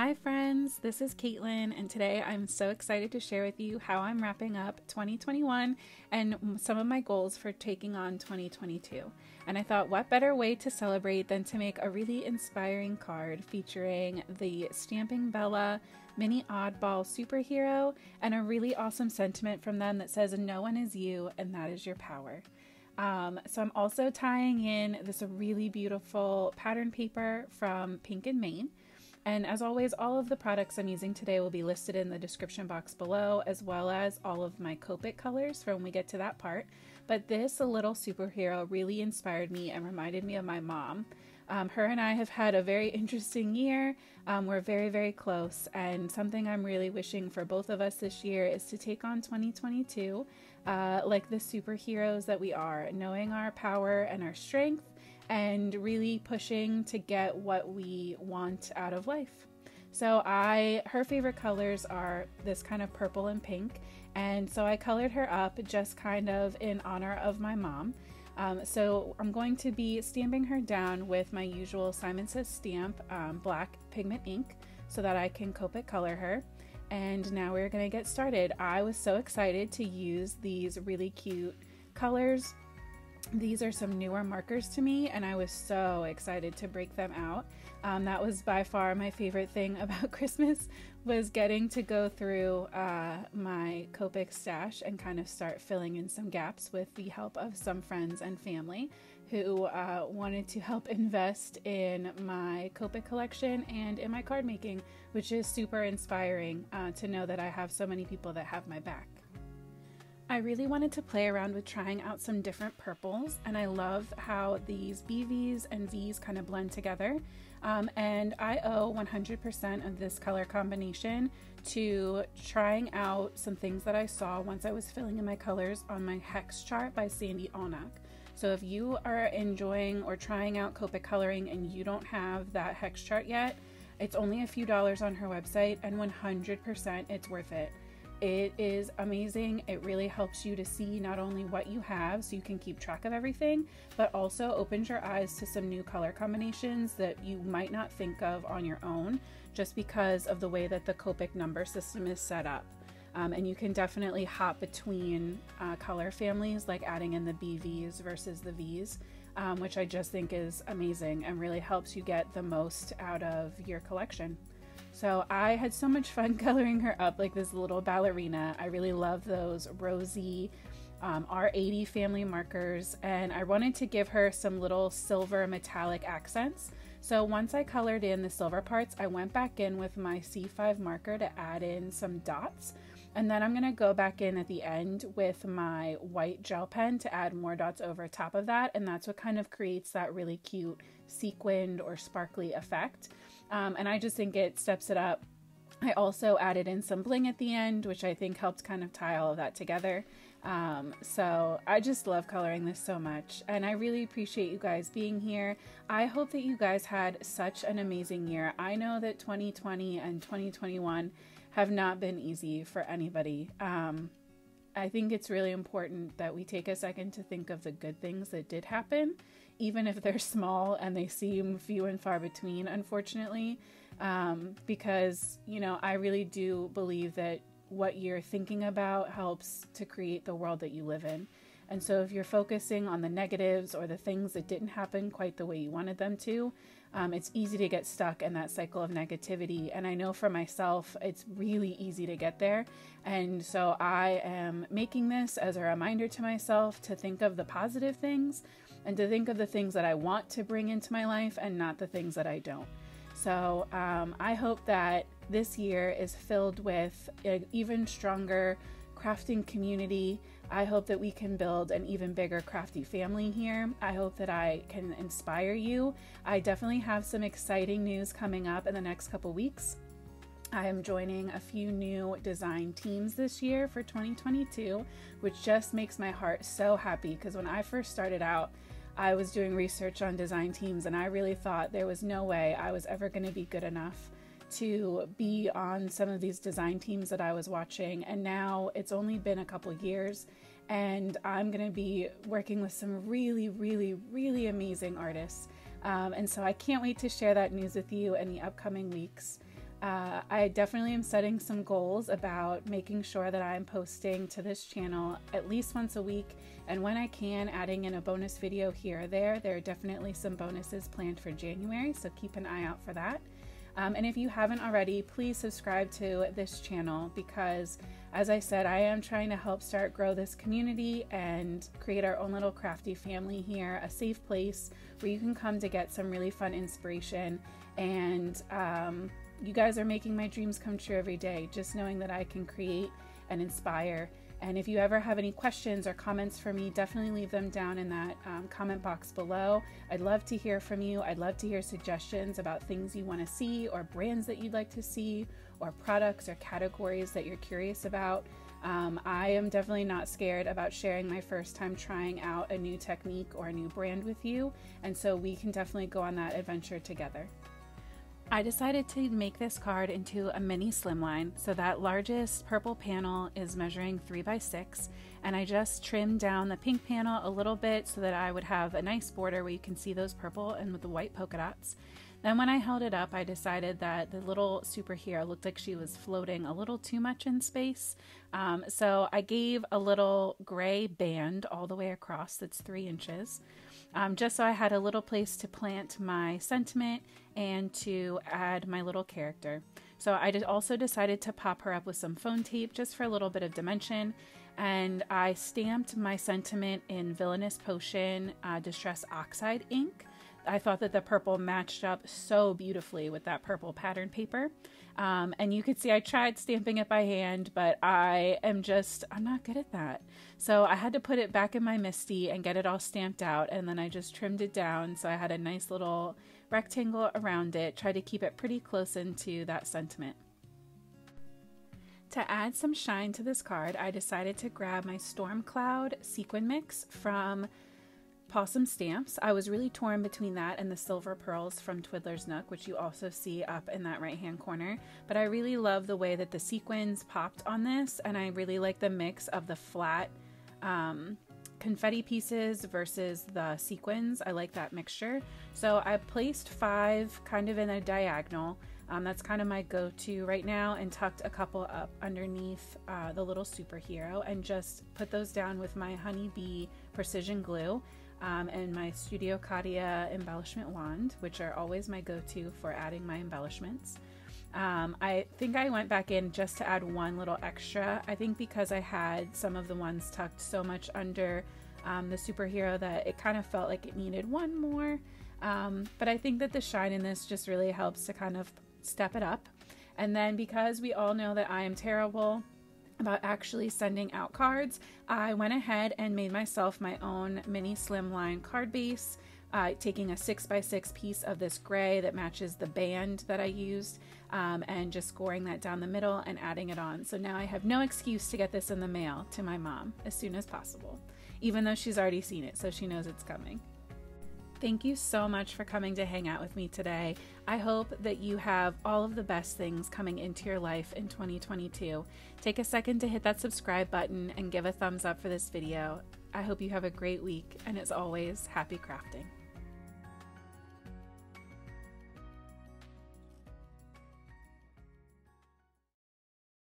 Hi friends, this is Caitlin, and today I'm so excited to share with you how I'm wrapping up 2021 and some of my goals for taking on 2022. And I thought, what better way to celebrate than to make a really inspiring card featuring the Stamping Bella mini Oddball superhero and a really awesome sentiment from them that says, "No one is you, and that is your power." So I'm also tying in this really beautiful pattern paper from Pink and Maine. And as always, all of the products I'm using today will be listed in the description box below, as well as all of my Copic colors for when we get to that part. But this little superhero really inspired me and reminded me of my mom. Her and I have had a very interesting year. We're very, very close, and something I'm really wishing for both of us this year is to take on 2022 like the superheroes that we are, knowing our power and our strength, and really pushing to get what we want out of life. So her favorite colors are this kind of purple and pink, and so I colored her up just kind of in honor of my mom. So I'm going to be stamping her down with my usual Simon Says Stamp black pigment ink so that I can Copic color her. And now we're going to get started. I was so excited to use these really cute colors. These are some newer markers to me, and I was so excited to break them out. That was by far my favorite thing about Christmas, was getting to go through my Copic stash and kind of start filling in some gaps with the help of some friends and family who wanted to help invest in my Copic collection and in my card making, which is super inspiring to know that I have so many people that have my back. I really wanted to play around with trying out some different purples, and I love how these BVs and Vs kind of blend together. And I owe 100% of this color combination to trying out some things that I saw once I was filling in my colors on my hex chart by Sandy Allnock. So if you are enjoying or trying out Copic coloring and you don't have that hex chart yet, it's only a few dollars on her website, and 100% it's worth it. It is amazing. It really helps you to see not only what you have so you can keep track of everything, but also opens your eyes to some new color combinations that you might not think of on your own just because of the way that the Copic number system is set up. And you can definitely hop between color families, like adding in the BVs versus the Vs, which I just think is amazing and really helps you get the most out of your collection. So I had so much fun coloring her up like this little ballerina. I really love those rosy R80 family markers, and I wanted to give her some little silver metallic accents. So once I colored in the silver parts, I went back in with my C5 marker to add in some dots. And then I'm going to go back in at the end with my white gel pen to add more dots over top of that. And that's what kind of creates that really cute sequined or sparkly effect. And I just think it steps it up. I also added in some bling at the end, which I think helped kind of tie all of that together. So I just love coloring this so much, and I really appreciate you guys being here. I hope that you guys had such an amazing year. I know that 2020 and 2021 have not been easy for anybody. I think it's really important that we take a second to think of the good things that did happen, even if they're small and they seem few and far between, unfortunately, because, you know, I really do believe that what you're thinking about helps to create the world that you live in. And so if you're focusing on the negatives or the things that didn't happen quite the way you wanted them to, it's easy to get stuck in that cycle of negativity. And I know for myself, it's really easy to get there. And so I am making this as a reminder to myself to think of the positive things and to think of the things that I want to bring into my life and not the things that I don't. So I hope that this year is filled with an even stronger crafting community. I hope that we can build an even bigger crafty family here. I hope that I can inspire you. I definitely have some exciting news coming up in the next couple weeks. I am joining a few new design teams this year for 2022, which just makes my heart so happy, because when I first started out, I was doing research on design teams and I really thought there was no way I was ever going to be good enough to be on some of these design teams that I was watching. And now it's only been a couple years and I'm going to be working with some really, really, really amazing artists. And so I can't wait to share that news with you in the upcoming weeks. I definitely am setting some goals about making sure that I'm posting to this channel at least once a week, and when I can, adding in a bonus video here or there. There are definitely some bonuses planned for January, so keep an eye out for that. And if you haven't already, please subscribe to this channel because, as I said, I am trying to help grow this community and create our own little crafty family here, a safe place where you can come to get some really fun inspiration. And you guys are making my dreams come true every day, just knowing that I can create and inspire. And if you ever have any questions or comments for me, definitely leave them down in that comment box below. I'd love to hear from you. I'd love to hear suggestions about things you want to see, or brands that you'd like to see, or products or categories that you're curious about. I am definitely not scared about sharing my first time trying out a new technique or a new brand with you, and so we can definitely go on that adventure together. I decided to make this card into a mini slimline, so that largest purple panel is measuring 3 by 6, and I just trimmed down the pink panel a little bit so that I would have a nice border where you can see those purple and with the white polka dots. Then when I held it up, I decided that the little superhero looked like she was floating a little too much in space, so I gave a little gray band all the way across that's 3 inches. Just so I had a little place to plant my sentiment and to add my little character. So I also decided to pop her up with some foam tape just for a little bit of dimension, and I stamped my sentiment in Villainous Potion Distress Oxide ink. I thought that the purple matched up so beautifully with that purple pattern paper. And you could see I tried stamping it by hand, but I'm not good at that. So I had to put it back in my MISTI and get it all stamped out, and then I just trimmed it down so I had a nice little rectangle around it, tried to keep it pretty close into that sentiment. To add some shine to this card, I decided to grab my Storm Cloud Sequin mix from Pawsome Stamps. I was really torn between that and the Silver Pearls from Twiddler's Nook, which you also see up in that right hand corner, but I really love the way that the sequins popped on this, and I really like the mix of the flat confetti pieces versus the sequins. I like that mixture. So I placed 5 kind of in a diagonal. That's kind of my go-to right now, and tucked a couple up underneath the little superhero, and just put those down with my Honeybee precision glue and my Studio Katia embellishment wand, which are always my go-to for adding my embellishments. I think I went back in just to add one little extra. I think because I had some of the ones tucked so much under the superhero that it kind of felt like it needed one more. But I think that the shine in this just really helps to kind of step it up. And then because we all know that I am terrible about actually sending out cards, I went ahead and made myself my own mini slimline card base, taking a 6 by 6 piece of this gray that matches the band that I used, and just scoring that down the middle and adding it on. So now I have no excuse to get this in the mail to my mom as soon as possible, even though she's already seen it, so she knows it's coming. Thank you so much for coming to hang out with me today. I hope that you have all of the best things coming into your life in 2022. Take a second to hit that subscribe button and give a thumbs up for this video. I hope you have a great week, and as always, happy crafting.